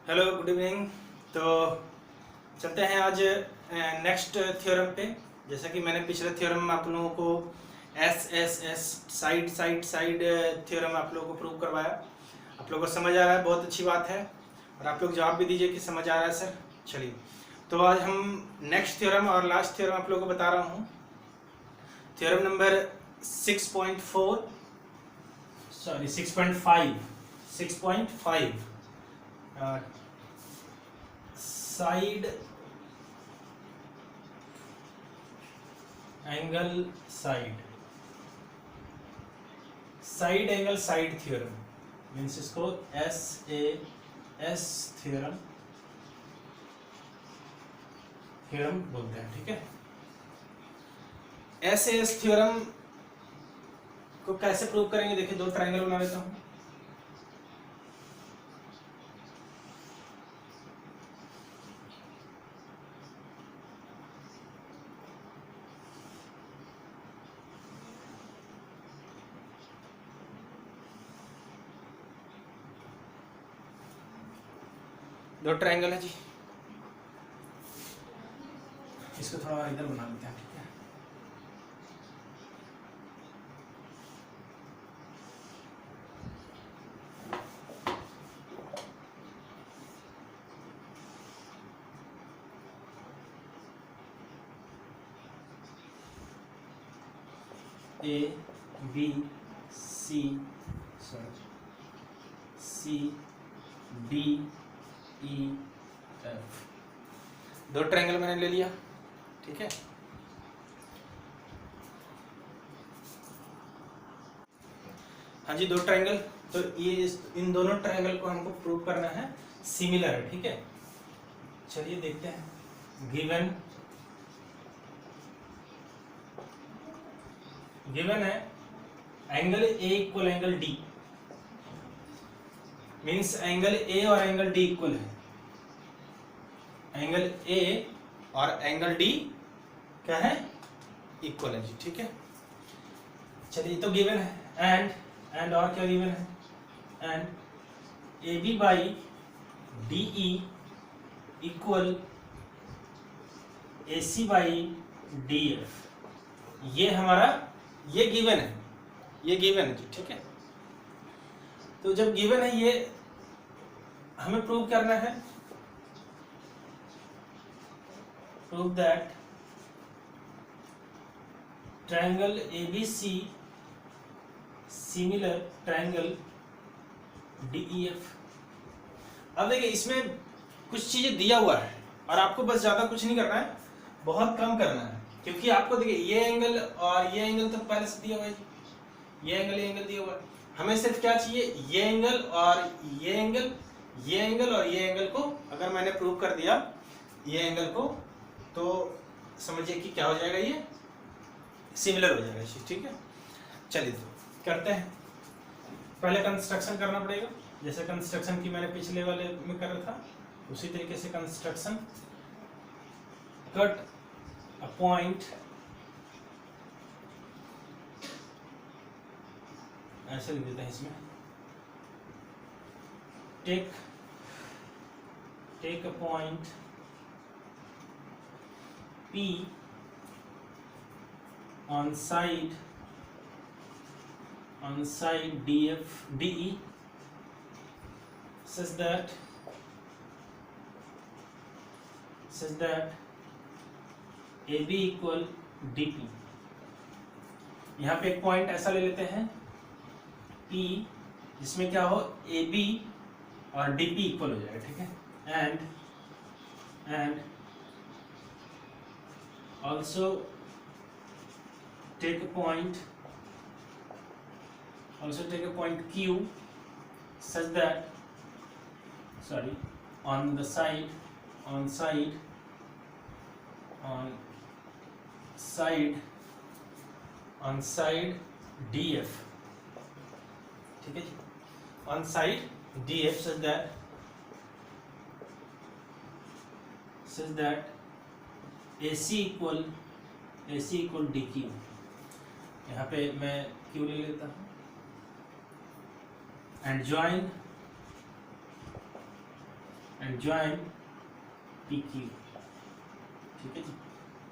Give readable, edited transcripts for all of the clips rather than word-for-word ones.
Hello, good evening. तो चलते हैं आज नेक्स्ट थ्योरम पे। जैसा कि मैंने पिछले थ्योरम में आप लोगों को S side side side theorem आप लोगों को प्रूव करवाया। आप लोगों को समझ आ रहा है, बहुत अच्छी बात है। और आप लोग जवाब भी दीजिए कि समझ आ रहा है सर। चलिए, तो आज हम नेक्स्ट थ्योरम और लास्ट थ्योरम आप लोगों को बता रहा हूँ। Theorem number 6.4 sorry 6.5 side angle side angle side theorem means इसको SAS थ्योरम बोलते हैं। ठीक है, SAS थ्योरम को कैसे प्रूव करेंगे? देखिए, दो ट्रायंगल बना लेता हूं। दो ट्रायंगल है जी, इसको थोड़ा और इधर बना लेते हैं। ठीक है, ABCDEF दो ट्रायंगल मैंने ले लिया। ठीक है, हाँ जी, दो ट्रायंगल। तो ये इन दोनों ट्रायंगल को हमको प्रूव करना है सिमिलर है। ठीक है, चलिए देखते हैं। गिवन है angle A equal angle D, means angle A और एंगल डी इक्वल है। एंगल ए और एंगल डी क्या है? इक्वल है जी। ठीक है, चलिए, तो गिवन है एंड और क्या गिवन है? And A B by D E equal A C by D F. ये हमारा ये गिवन है जी। ठीक है, तो जब गिवन है ये हमें प्रूव करना है। Prove that triangle ABC similar triangle DEF। अब देखिए, इसमें कुछ चीजें दिया हुआ है और आपको बस ज्यादा कुछ नहीं करना है, बहुत कम करना है। क्योंकि आपको देखिए ये एंगल और ये एंगल तो पहले से दिया हुआ है, ये एंगल दिया हुआ है। हमें सिर्फ क्या चाहिए? ये एंगल और ये एंगल, ये एंगल और ये एंगल को अगर मैंने प्रूव कर दिया ये एंगल को, तो समझिए कि क्या हो जाएगा, ये सिमिलर हो जाएगा। ठीक है, चलिए तो करते हैं। पहले कंस्ट्रक्शन करना पड़ेगा, जैसे कंस्ट्रक्शन की मैंने पिछले वाले में कर रहा था उसी तरीके से कंस्ट्रक्शन। कट अ पॉइंट, ऐसे लिख देते हैं इसमें। Take a point P on side DE such that AB equal DP। यहाँ पे एक पॉइंट ऐसा ले लेते हैं P जिसमें क्या हो, AB और DP इक्वल हो जाएगा। ठीक है, and also take a point Q such that on side DF। ठीक है जी, on side DF such that AC equal DQ। यहाँ पे मैं Q ले लेता हूँ and join and join P Q. ठीक है जी,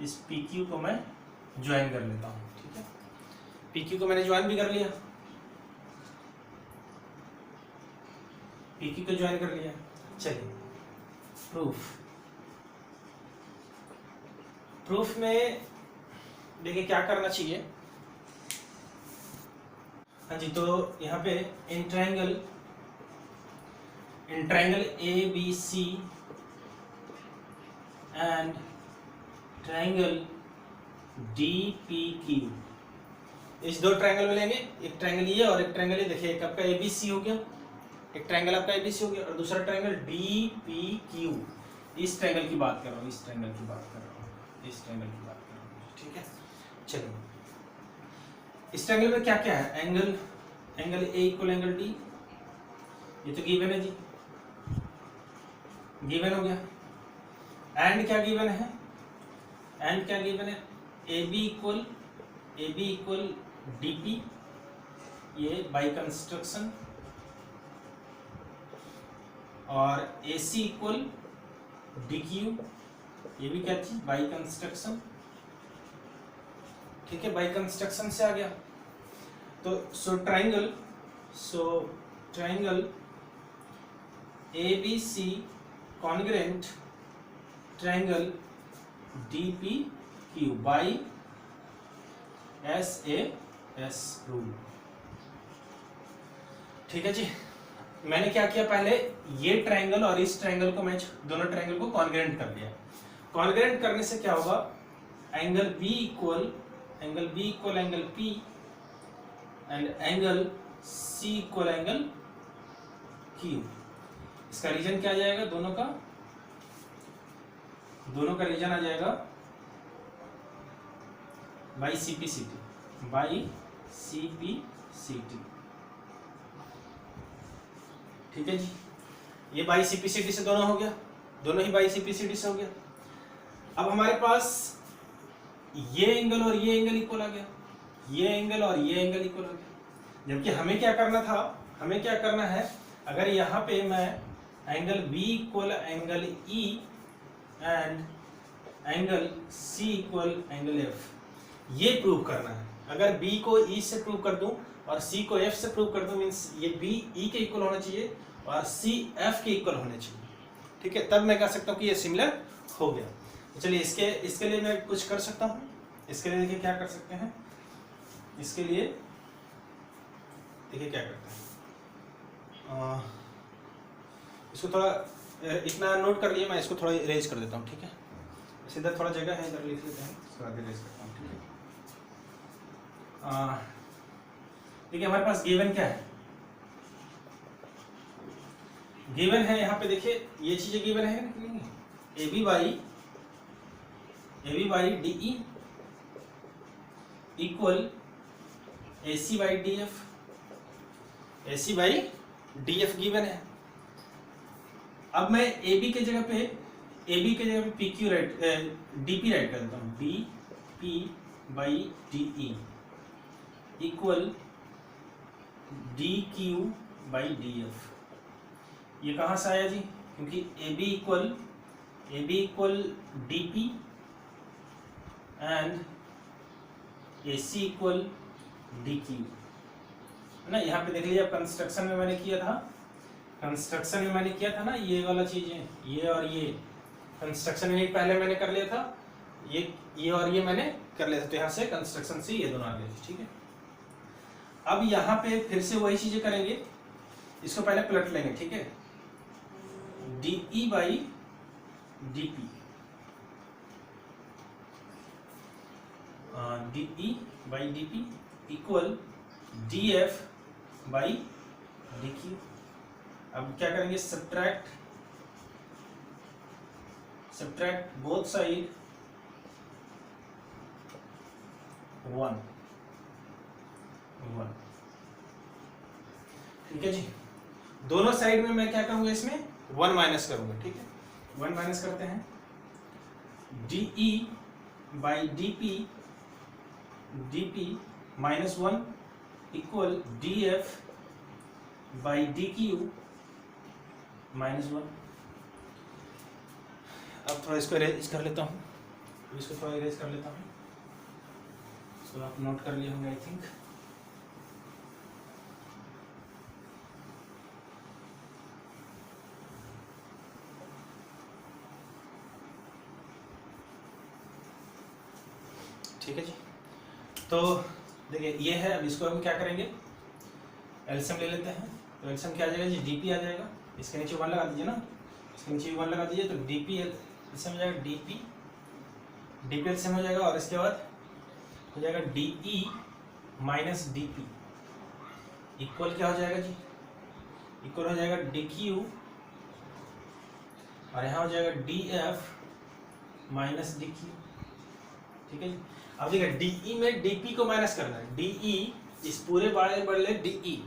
इस पी क्यू को मैं ज्वाइन कर लेता हूँ। ठीक है, पी क्यू को मैंने ज्वाइन भी कर लिया, पी क्यू को ज्वाइन कर लिया। चलिए प्रूफ में देखिए क्या करना चाहिए। हाँ जी, तो यहाँ पे in triangle A B C and triangle D P Q, इस दो ट्रायंगल में लेंगे, एक ट्रायंगल ये और एक ट्रायंगल ये। देखिए एक आपका ए बी सी हो गया, एक ट्रायंगल आपका ए बी सी हो गया, और दूसरा ट्रायंगल डी पी क्यू। इस ट्रायंगल की बात कर रहा हूँ, इस ट्रायंगल की बात कर रहा हूँ, इस ट्रायंगल की बात कर रहा हूँ। ठीक है, चलो इस ट्रायंगल में क्या क्या है, angle A equal angle D, ये तो गिवन है जी, गिवन हो गया। एंड क्या गिवन है, एंड क्या गिवन है, A B equal D P, ये बाई कंस्ट्रक्शन, और A C equal D Q, ये भी क्या थी, बाई कंस्ट्रक्शन। ठीक है, बाई कंस्ट्रक्शन से आ गया। तो so triangle A B C congruent triangle D P Q by SAS rule. ठीक है जी, मैंने क्या किया, पहले ये ट्रायंगल और इस ट्रायंगल को मैं दोनों ट्रायंगल को कॉन्ग्रेंट कर दिया। कॉन्ग्रेंट करने से क्या होगा, angle B equal angle P and angle C equal angle Q. इसका रीजन क्या आ जाएगा, दोनों का रीजन आ जाएगा बाई सीपीसीटी, ठीक है जी। ये बाई सीपीसीटी से दोनों हो गया, दोनों ही बाई सीपीसीटी से हो गया। अब हमारे पास ये एंगल और ये एंगल इक्वल आ गया, ये एंगल और ये एंगल इक्वल आ गया। जबकि हमें क्या करना था, हमें क्या करना है, अगर यहाँ पे मैं angle B equal angle E and angle C equal angle F, ये प्रूव करना है। अगर बी को ई से प्रूव कर दूं और सी को एफ से प्रूव कर दूं, मीन्स ये बी ई के इक्वल होना चाहिए और सी एफ के इक्वल होने चाहिए। ठीक है, तब मैं कह सकता हूँ कि ये सिमिलर हो गया। तो चलिए इसके लिए मैं कुछ कर सकता हूँ। इसके लिए देखिए क्या कर सकते हैं, इसके लिए देखिए क्या करते हैं, इसको थोड़ा इतना नोट कर लिए, मैं इसको थोड़ा इरेज कर देता हूँ। ठीक है, इधर थोड़ा जगह है, इधर लिख लेते हैं, इसके बाद इरेज करता हूँ। ठीक है, देखिए हमारे पास गिवन क्या है, गिवन है यहाँ पे देखिए ये चीजें गिवन है, A B by D E equal A C by D F, A C by D F given है। अब मैं ए बी के जगह पे P Q right, D P right कर देता हूँ, D P by D E equal D Q by D F. ये कहाँ से आया जी, क्योंकि A B equal D P and A C equal D Q, है ना। यहाँ पे देख लीजिए, कंस्ट्रक्शन में मैंने किया था ना ये वाला चीजें, ये और ये कंस्ट्रक्शन में पहले मैंने कर लिया था, ये और ये मैंने कर लिया था, तो यहाँ से कंस्ट्रक्शन से ये दोनों आ गए। ठीक है, अब यहाँ पे फिर से वही चीजें करेंगे, इसको पहले पलट लेंगे। ठीक है, D E by D P, D E by D P equal D F by D Q. अब क्या करेंगे, सब्ट्रैक्ट बोथ साइड 1। ठीक है जी, दोनों साइड में मैं क्या करूंगा, इसमें 1 माइनस करूंगा। ठीक है, 1 माइनस करते हैं, D E by D P minus 1 equal D F by D Q minus 1। अब थोड़ा इसको इरेज कर लेता हूँ, इसको थोड़ा इरेज कर लेता हूँ। इसको आप नोट कर लिए होंगे आई थिंक। ठीक है जी, तो देखिए ये है। अब इसको हम क्या करेंगे, एलसीएम ले लेते हैं। तो एलसीएम क्या आ जाएगा जी, डीपी आ जाएगा। इसके नीचे 1 लगा दीजिए ना, इसके नीचे 1 लगा दीजिए, तो डीपी एलसीएम हो जाएगा, डीपी एलसीएम हो जाएगा। और इसके बाद हो जाएगा डीई माइनस डीपी इक्वल क्या हो जाएगा जी, इक्वल हो जाएगा डीक्यू, और यहाँ हो जाएगा डीएफ माइनस डीक्यू। ठीक है जी। अब देखिए डीई में डीपी को माइनस करना है, डीई इस पूरे बारे बदले डीई,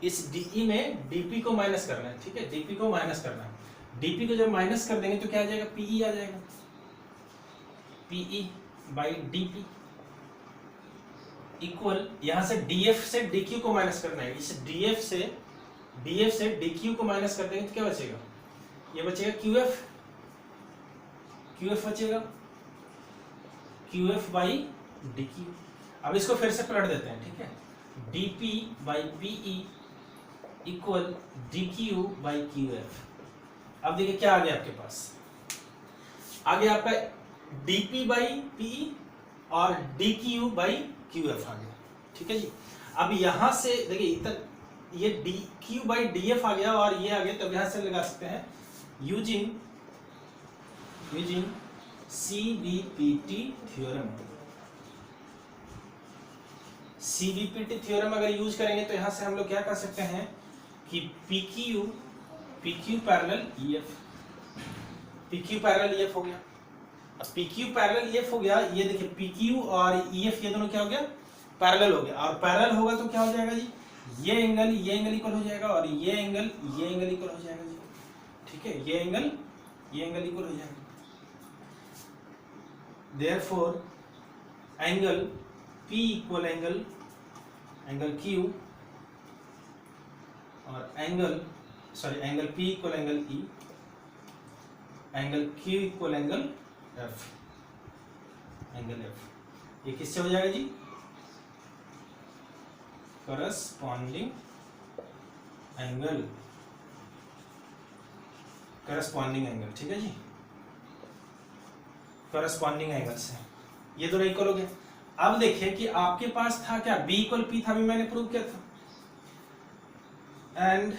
इस डीई में डीपी को माइनस करना है। ठीक है, डीपी को माइनस करना है। डीपी को जब माइनस कर देंगे तो क्या आ जाएगा, पीई आ जाएगा, पीई बाई डीपी इक्वल, यहां से डीएफ से डीक्यू को माइनस करना है। इस डीएफ से डीक्यू को माइनस कर देंगे तो क्या बचेगा, ये बचेगा क्यूएफ, क्यूएफ बचेगा, क्यूएफ बाई डीक्यू। अब इसको फिर से पलट देते हैं। ठीक है, DP by PE equal DQ by QF. अब देखिए क्या आ गया आपके पास, आ गया आपका डीपी बाई पीई और डीक्यू बाई क्यूएफ आ गया। ठीक है जी। अब यहां से देखिए इधर ये डीक्यू बाई डीएफ आ गया और ये आ गया, तब यहां से लगा सकते हैं यूजिंग सीबीपीटी थ्योरम। सीबीपीटी थ्योरम अगर यूज करेंगे तो यहां से हम लोग क्या कर सकते हैं कि PQ parallel EF, PQ parallel EF हो गया। अब पीक्यू पैरेलल ईएफ हो गया, ये देखिए पीक्यू और ईएफ ये दोनों क्या हो गया, पैरेलल हो गया। और पैरेलल होगा तो क्या हो जाएगा जी, ये एंगल इक्वल हो जाएगा और ये एंगल इक्वल हो जाएगा जी। ठीक है, ये एंगल इक्वल हो जाएगा। Therefore angle P equal angle Q और angle P equal angle E, angle Q equal angle F, angle F। ये किससे हो जाएगा जी, करस्पॉन्डिंग एंगल, करस्पॉन्डिंग एंगल। ठीक है जी, करस्पॉन्डिंग एंगल से ये दोनों इक्वल हो गए। अब देखिए कि आपके पास था क्या, B इक्वल P था, अभी मैंने प्रूव किया था, and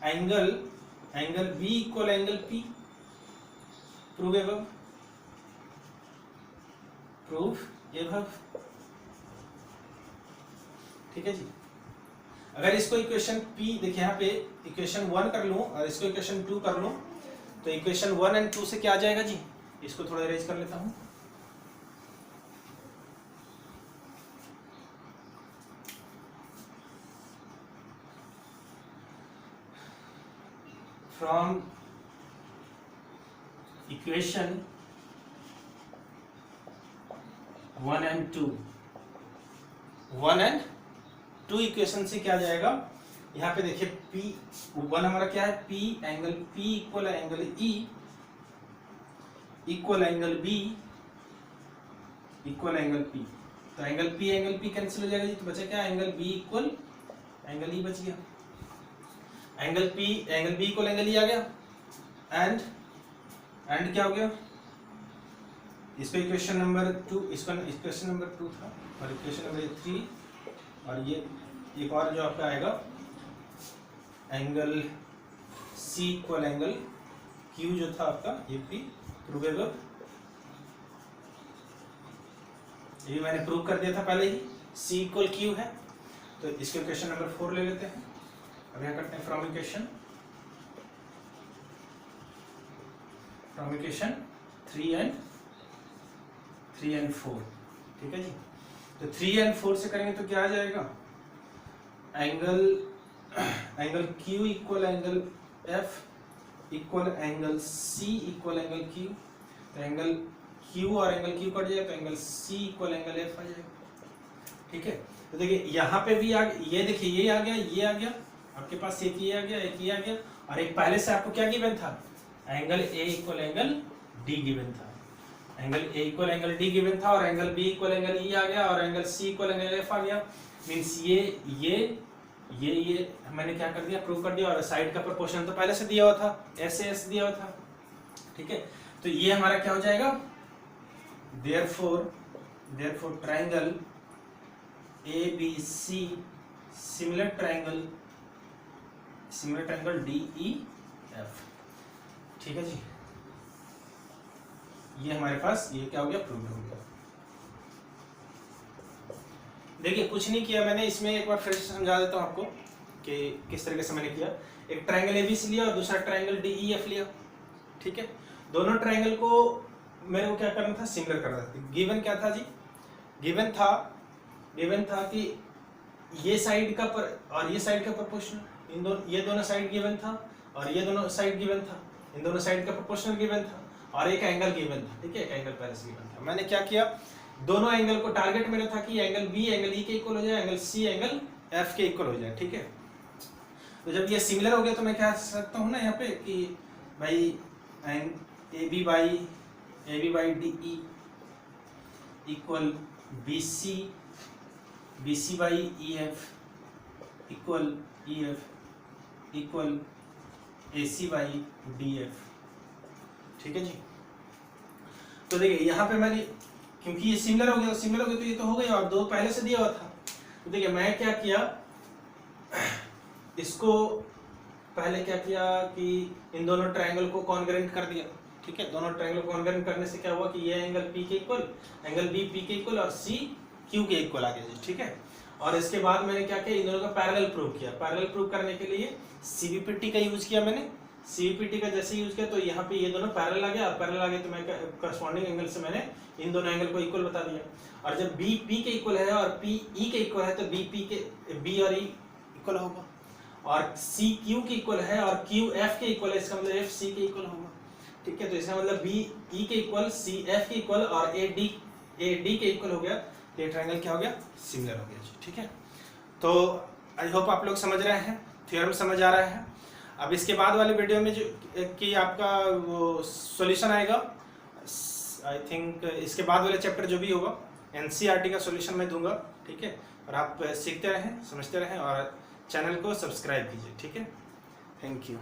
angle B equal angle P, prove above, ठीक है जी। अगर इसको इक्वेशन P देखिए यहाँ पे इक्वेशन 1 कर लूं और इसको इक्वेशन 2 कर लूं तो इक्वेशन 1 एंड 2 से क्या आ जाएगा जी, इसको थोड़ा इरेज कर लेता हूं। फ्रॉम इक्वेशन 1 एंड 2 इक्वेशन से क्या आ जाएगा, यहाँ पे देखिए P1 हमारा क्या है, P angle P equal angle E equal angle B equal angle P। तो एंगल P कैंसिल हो जाएगा जी, तो बचा क्या, angle B equal angle E बच गया। Angle B equal angle E आ गया, एंड क्या हो गया, इसको इक्वेशन नंबर 2, इसको इक्वेशन नंबर 2 था और इक्वेशन नंबर 3, और ये एक और जो आपका आएगा angle C equal angle Q जो था आपका, ये भी प्रूवेबल, ये मैंने प्रूव कर दिया था पहले ही, C इक्वल Q है। तो इसके इक्वेशन नंबर 4 ले लेते हैं। अब यहाँ करते हैं फ्रॉम इक्वेशन 3 एंड 4। ठीक है जी। तो 3 एंड 4 से करेंगे तो क्या आ जाएगा, angle Q equal angle F equal angle C equal angle Q। तो एंगल Q और एंगल Q कट जाएगा तो angle C equal angle F आ जाएगा। ठीक है, तो देखिए यहाँ पे भी ये देखिए ये आ गया आपके पास, एक ये आ गया, और एक पहले से आपको क्या गिवन था, angle A equal angle D given था, angle A equal angle D given था, और angle B equal angle E आ गया, और angle C equal angle F आ गया। मींस ये मैंने क्या कर दिया, प्रूव कर दिया। और साइड का प्रोपोर्शन तो पहले से दिया हुआ था, ऐसे ऐसे दिया हुआ था, ठीक है। तो ये हमारा क्या हो जाएगा, therefore triangle ABC similar triangle DEF, ठीक है जी। ये हमारे पास ये क्या हो गया, प्रूव हो गया। देखिए कुछ नहीं किया मैंने, इसमें एक बार फिर से समझा देता हूं आपको कि किस तरीके से मैंने किया। एक ट्रायंगल ABC लिया और दूसरा ट्रायंगल DEF लिया, ठीक है। दोनों ट्रायंगल को मेरे को क्या करना था, सिमिलर करना था। गिवन क्या था जी, गिवन था कि ये साइड का और ये साइड का प्रोपोर्शनल, ये दोनों साइड गिवन था, और ये दोनों साइड गिवन था, इन दोनों साइड का प्रोपोर्शनल गिवन था, और एक एंगल गिवन था, ठीक है। एक एंगल पहले से गिवन था। मैंने क्या किया, दोनों एंगल को टारगेट मेरा था कि एंगल बी एंगल ई के इक्वल हो जाए, एंगल सी एंगल एफ के इक्वल हो जाए, ठीक है। तो जब ये सिमिलर हो गया तो मैं क्या सकता हूँ ना यहाँ पे कि भाई A B by D E equal B C by E F equal A C by D F, ठीक है जी। तो देखिए यहाँ पे मैंने, क्योंकि ये सिमिलर हो गया तो ये तो हो गया, और दो पहले से दिया हुआ था। तो देखिए मैं क्या किया, इसको पहले क्या किया कि इन दोनों ट्रायंगल को कॉन्ग्रुएंट कर दिया, ठीक है। दोनों ट्रायंगल को कॉन्ग्रुएंट करने से क्या हुआ कि ये एंगल P के इक्वल, एंगल B P के इक्वल, और C Q के इक्वल आ गया जी, ठीक है। और इसके बाद मैंने क्या किया, इन दोनों का पैरेलल प्रूव किया। पैरेलल प्रूव करने के लिए CVPT का यूज किया मैंने। CVPT का जैसे यूज किया तो यहाँ पे ये दोनों पैरेलल आ गया, पैरेलल आ गया तो मैं करस्पॉन्डिंग एंगल से मैंने इन दोनों एंगल को इक्वल बता दिया। और जब B P के इक्वल है और P E के इक्वल है तो B और E इक्वल होगा, और C Q के इक्वल है और Q F के इक्वल है, इसका मतलब F C के इक्वल होगा, ठीक है। तो इसका मतलब B E के इक्वल, C F के इक्वल और A D के इक्वल हो गया। तो ये ट्रायंगल क्या हो गया, सिमिलर हो गया जी, ठीक है। तो आई होप आप लोग समझ रहे हैं, थ्योरम समझ आ रहा है। अब इसके बाद वाले वीडियो में जो कि आपका वो सॉल्यूशन आएगा, आई थिंक इसके बाद वाले चैप्टर जो भी होगा NCERT का सॉल्यूशन मैं दूंगा, ठीक है। और आप सीखते रहें, समझते रहें, और चैनल को सब्सक्राइब कीजिए, ठीक है। Thank you.